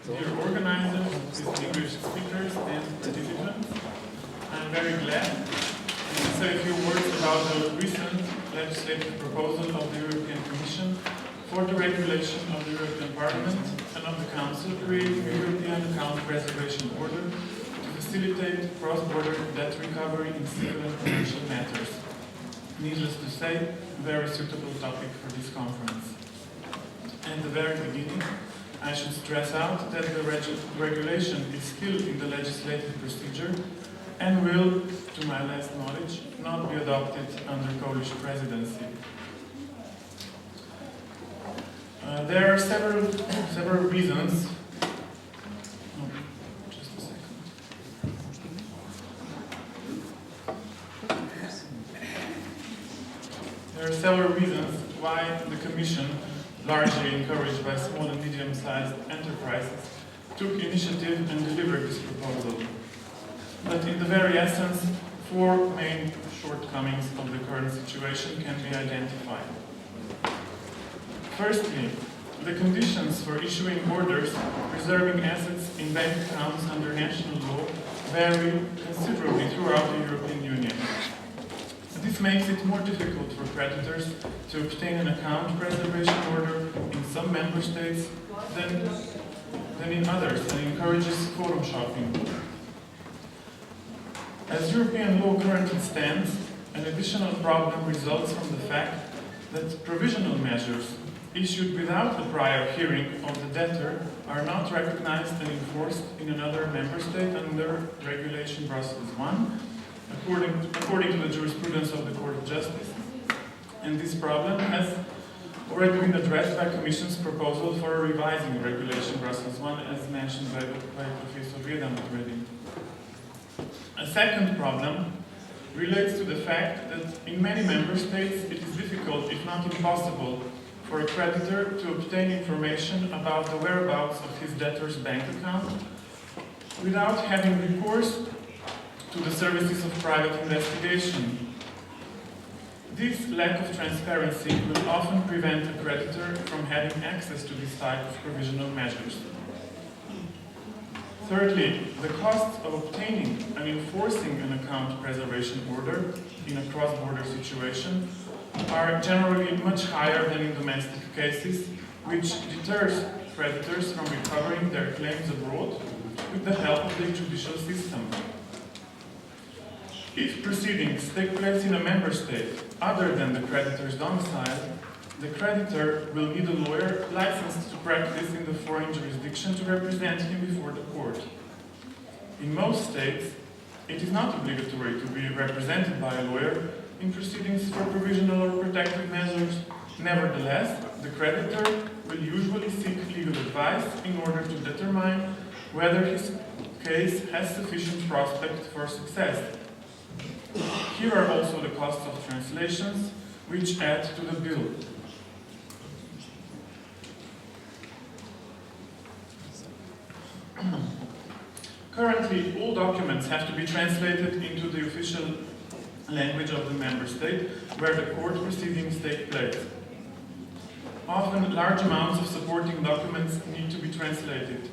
dear organizers, distinguished speakers and participants. I'm very glad to say a few words about the recent legislative proposal of the European Commission for the regulation of the European Parliament and of the Council creating a European account preservation order to facilitate cross-border debt recovery in civil and commercial matters. Needless to say, a very suitable topic for this conference. At the very beginning, I should stress out that the regulation is still in the legislative procedure and will, to my last knowledge, not be adopted under Polish presidency. There are several reasons. Just a second. There are several reasons why the Commission, largely encouraged by small and medium-sized enterprises, took initiative and delivered this proposal. But in the very essence, four main shortcomings of the current situation can be identified. Firstly, the conditions for issuing orders preserving assets in bank accounts under national law vary considerably throughout the European Union. This makes it more difficult for creditors to obtain an account preservation order in some member states than in others, and encourages forum shopping. As European law currently stands, an additional problem results from the fact that provisional measures issued without a prior hearing of the debtor are not recognized and enforced in another member state under Regulation Brussels I, according to the jurisprudence of the Court of Justice. And this problem has already been addressed by Commission's proposal for revising Regulation Brussels I, as mentioned by Professor Riedan already. A second problem relates to the fact that in many member states it is difficult, if not impossible, for a creditor to obtain information about the whereabouts of his debtor's bank account without having recourse to the services of private investigation. This lack of transparency will often prevent a creditor from having access to this type of provisional measures. Thirdly, the costs of obtaining and enforcing an account preservation order in a cross-border situation are generally much higher than in domestic cases, which deters creditors from recovering their claims abroad with the help of the judicial system. If proceedings take place in a member state other than the creditor's domicile, the creditor will need a lawyer licensed to practice in the foreign jurisdiction to represent him before the court. In most states, it is not obligatory to be represented by a lawyer in proceedings for provisional or protective measures. Nevertheless, the creditor will usually seek legal advice in order to determine whether his case has sufficient prospect for success. Here are also the costs of translations, which add to the bill. Currently, all documents have to be translated into the official language of the member state where the court proceedings take place. Often, large amounts of supporting documents need to be translated.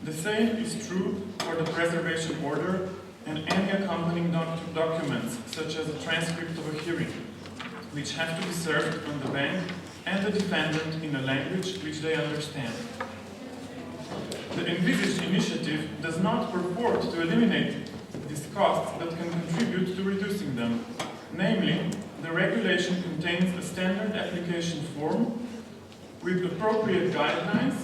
The same is true for the preservation order and any accompanying documents, such as a transcript of a hearing, which have to be served on the bank and the defendant in a language which they understand. The envisaged initiative does not purport to eliminate these costs, but can contribute to reducing them. Namely, the regulation contains a standard application form with appropriate guidelines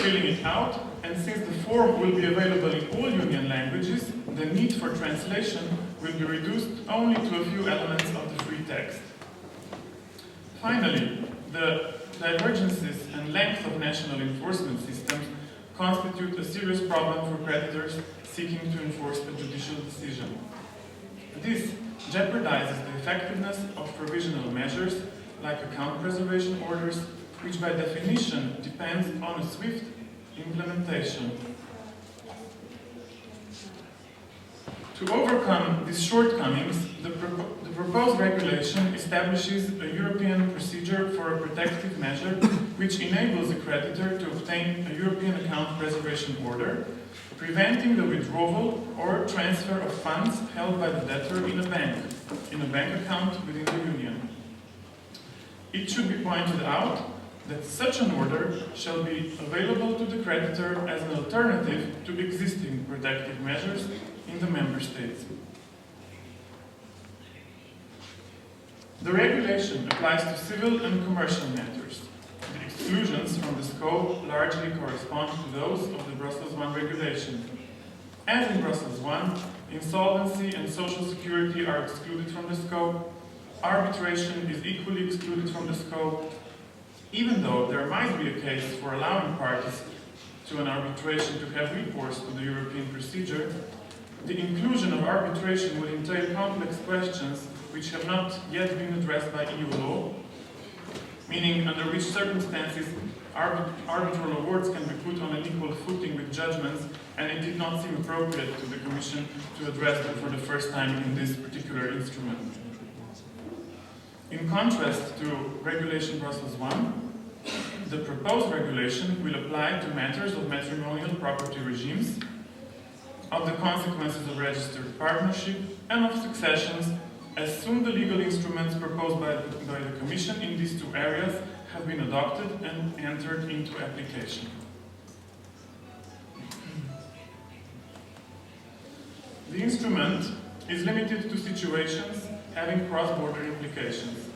filling it out, and since the form will be available in all Union languages, the need for translation will be reduced only to a few elements of the free text. Finally, the divergences and length of national enforcement systems constitute a serious problem for creditors seeking to enforce a judicial decision. This jeopardizes the effectiveness of provisional measures like account preservation orders, which by definition depends on a swift implementation. To overcome these shortcomings, the proposed regulation establishes a European procedure for a protective measure which enables a creditor to obtain a European account preservation order, preventing the withdrawal or transfer of funds held by the debtor in a bank account within the Union. It should be pointed out that such an order shall be available to the creditor as an alternative to existing protective measures in the member states. The regulation applies to civil and commercial matters. The exclusions from the scope largely correspond to those of the Brussels I regulation. As in Brussels I, insolvency and social security are excluded from the scope, arbitration is equally excluded from the scope, even though there might be a case for allowing parties to an arbitration to have recourse to the European procedure. The inclusion of arbitration would entail complex questions which have not yet been addressed by EU law, meaning under which circumstances arbitral awards can be put on an equal footing with judgments, and it did not seem appropriate to the Commission to address them for the first time in this particular instrument. In contrast to Regulation Brussels I, the proposed regulation will apply to matters of matrimonial property regimes, of the consequences of registered partnership, and of successions, as soon the legal instruments proposed by the Commission in these two areas have been adopted and entered into application. The instrument is limited to situations having cross-border implications,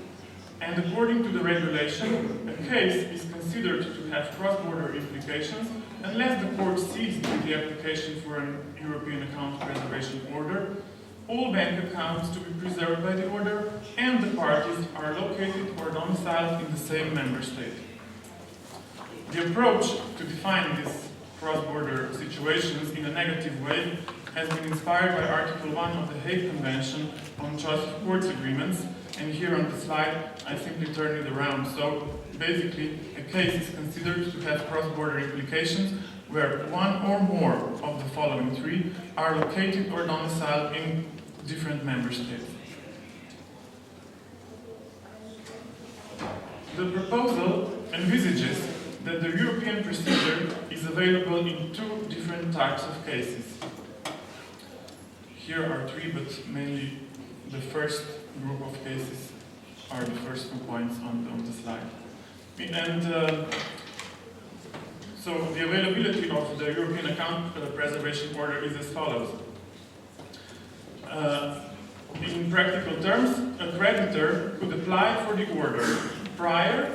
and according to the regulation, a case is considered to have cross-border implications unless the court sees in the application for an European account preservation order all bank accounts to be preserved by the order, and the parties are located or domiciled in the same member state. The approach to define these cross-border situations in a negative way has been inspired by Article 1 of the Hague Convention on Choice of Courts Agreements, and here on the slide I simply turn it around. So basically, a case is considered to have cross-border implications where one or more of the following three are located or domiciled in different member states. The proposal envisages that the European procedure is available in two different types of cases. Here are three, but mainly the first group of cases are the first 2 points on the slide. And so the availability of the European account preservation order is as follows. In practical terms, a creditor could apply for the order prior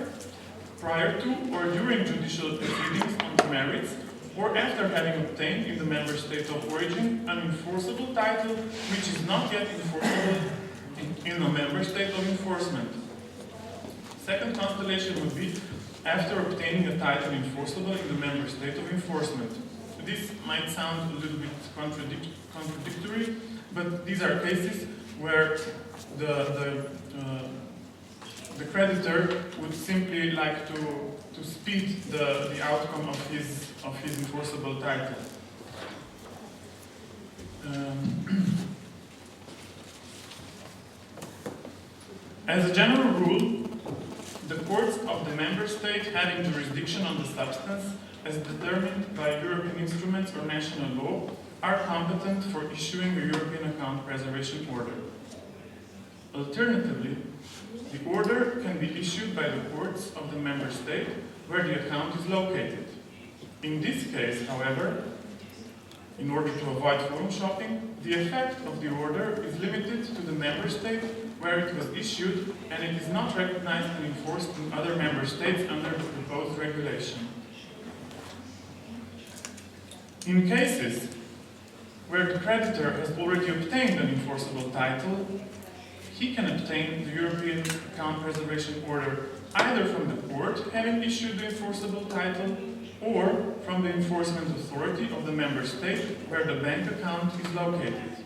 to or during judicial proceedings on the merits, or after having obtained in the member state of origin an enforceable title which is not yet enforceable in the member state of enforcement. Second constellation would be after obtaining a title enforceable in the member state of enforcement. This might sound a little bit contradictory, but these are cases where the creditor would simply like to speed the outcome of his enforceable title. As a general rule, the courts of the member state having jurisdiction on the substance, as determined by European instruments or national law, are competent for issuing a European account preservation order. Alternatively, the order can be issued by the courts of the member state where the account is located. In this case, however, in order to avoid forum shopping, the effect of the order is limited to the member state where it was issued, and it is not recognized and enforced in other member states under the proposed regulation. In cases where the creditor has already obtained an enforceable title, he can obtain the European account preservation order either from the court having issued the enforceable title or from the enforcement authority of the member state where the bank account is located.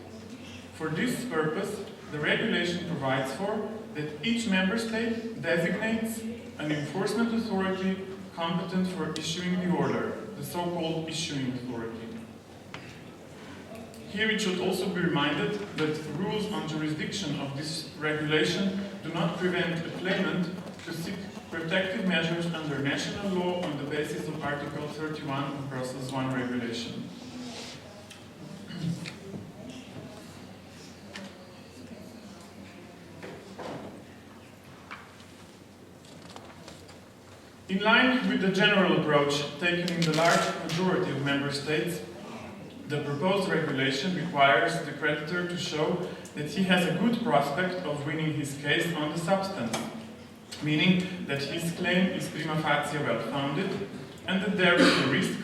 For this purpose, the regulation provides for that each member state designates an enforcement authority competent for issuing the order, the so-called issuing authority. Here it should also be reminded that rules on jurisdiction of this regulation do not prevent a claimant to seek protective measures under national law on the basis of Article 31 of Brussels I regulation. In line with the general approach taken in the large majority of member states, the proposed regulation requires the creditor to show that he has a good prospect of winning his case on the substance, meaning that his claim is prima facie well-founded and that there is a risk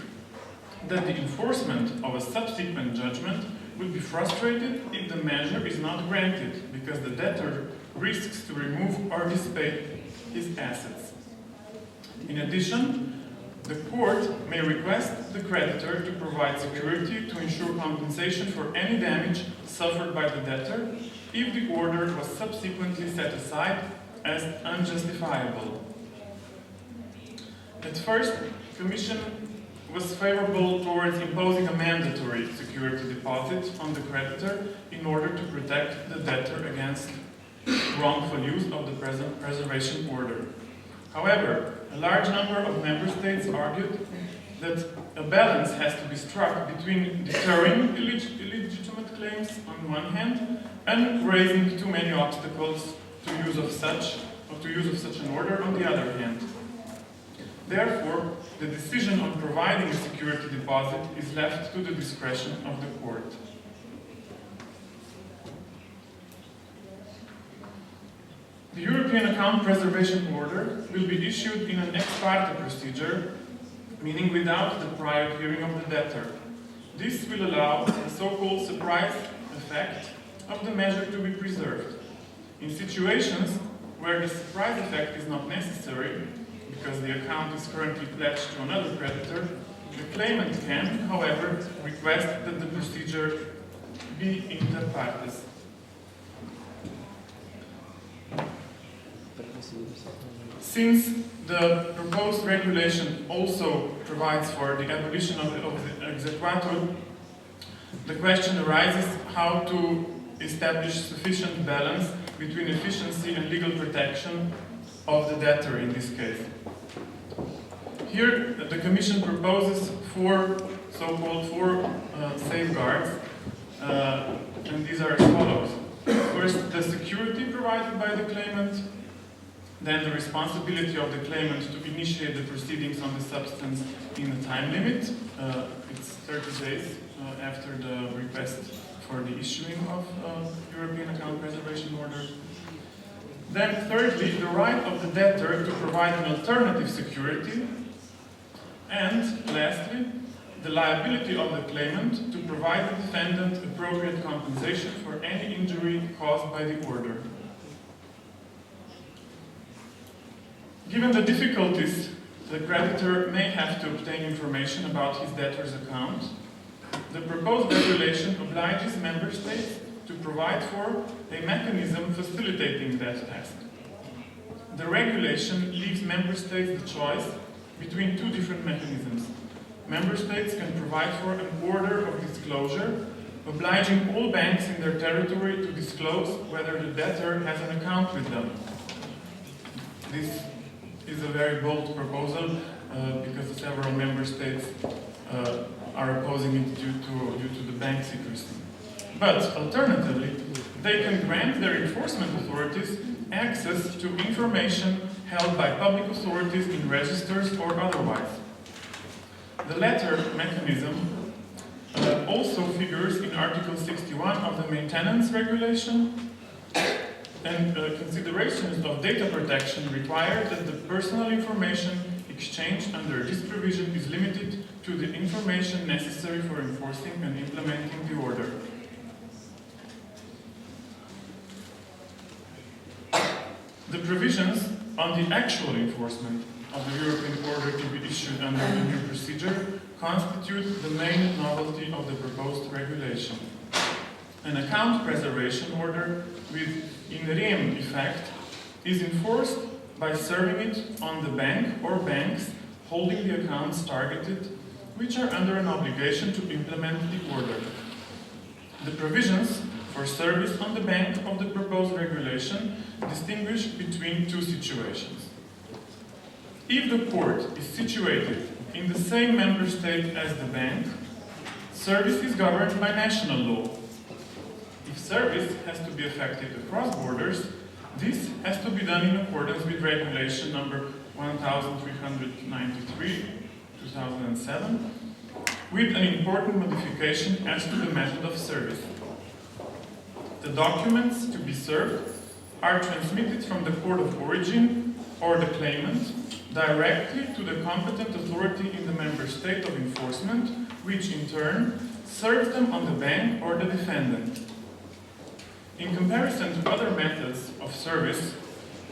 that the enforcement of a subsequent judgment will be frustrated if the measure is not granted because the debtor risks to remove or dissipate his assets. In addition, the court may request the creditor to provide security to ensure compensation for any damage suffered by the debtor if the order was subsequently set aside as unjustifiable. At first, the Commission was favorable towards imposing a mandatory security deposit on the creditor in order to protect the debtor against wrongful use of the preservation order. However, a large number of member states argued that a balance has to be struck between deterring illegitimate claims on one hand and raising too many obstacles to use of such an order on the other hand. Therefore, the decision on providing a security deposit is left to the discretion of the court. The European Account Preservation Order will be issued in an ex parte procedure, meaning without the prior hearing of the debtor. This will allow the so-called surprise effect of the measure to be preserved. In situations where the surprise effect is not necessary, because the account is currently pledged to another creditor, the claimant can, however, request that the procedure be inter partes. Since the proposed regulation also provides for the abolition of the exequatur, the question arises how to establish sufficient balance between efficiency and legal protection of the debtor in this case. Here, the Commission proposes four safeguards, and these are as follows. First, the security provided by the claimant, then the responsibility of the claimant to initiate the proceedings on the substance in a time limit. It's 30 days after the request for the issuing of European Account Preservation Order. Then thirdly, the right of the debtor to provide an alternative security. And lastly, the liability of the claimant to provide the defendant appropriate compensation for any injury caused by the order. Given the difficulties the creditor may have to obtain information about his debtor's account, the proposed regulation obliges member states to provide for a mechanism facilitating that task. The regulation leaves member states the choice between two different mechanisms. Member states can provide for an order of disclosure, obliging all banks in their territory to disclose whether the debtor has an account with them. This is a very bold proposal because several member states are opposing it due to the bank secrecy. But alternatively, they can grant their enforcement authorities access to information held by public authorities in registers or otherwise. The latter mechanism also figures in Article 61 of the Maintenance Regulation, and considerations of data protection require that the personal information exchanged under this provision is limited to the information necessary for enforcing and implementing the order. The provisions on the actual enforcement of the European order to be issued under the new procedure constitute the main novelty of the proposed regulation. An account preservation order with in rem effect is enforced by serving it on the bank or banks holding the accounts targeted, which are under an obligation to implement the order. The provisions for service on the bank of the proposed regulation distinguish between two situations. If the court is situated in the same member state as the bank, service is governed by national law. If service has to be effected across borders, this has to be done in accordance with Regulation number 1393/2007, with an important modification as to the method of service. The documents to be served are transmitted from the court of origin or the claimant directly to the competent authority in the member state of enforcement, which in turn serves them on the bank or the defendant. In comparison to other methods of service,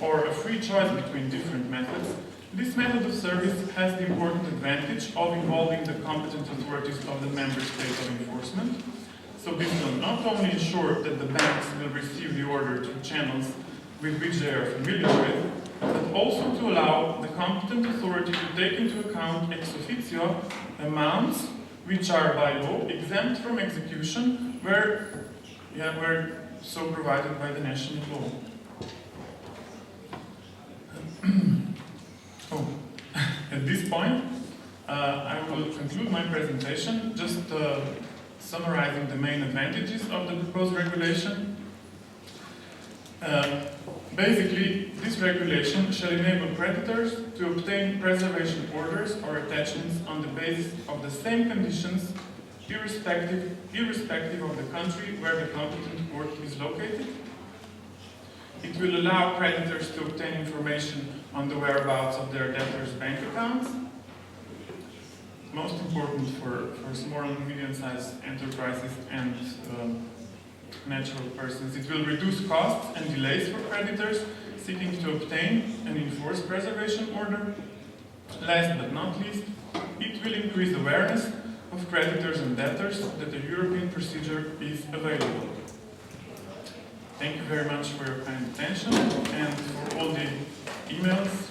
or a free choice between different methods, this method of service has the important advantage of involving the competent authorities of the member state of enforcement. So this will not only ensure that the banks will receive the order through channels with which they are familiar with, but also to allow the competent authority to take into account ex officio amounts which are by law exempt from execution where so provided by the national law. At this point, I will conclude my presentation just summarizing the main advantages of the proposed regulation. Basically, this regulation shall enable creditors to obtain preservation orders or attachments on the basis of the same conditions, irrespective of the country where the competent court is located. It will allow creditors to obtain information on the whereabouts of their debtors' bank accounts. Most important for small and medium-sized enterprises and natural persons. It will reduce costs and delays for creditors seeking to obtain and enforce preservation order. Last but not least, it will increase awareness of creditors and debtors that a European procedure is available. Thank you very much for your kind attention and for all the emails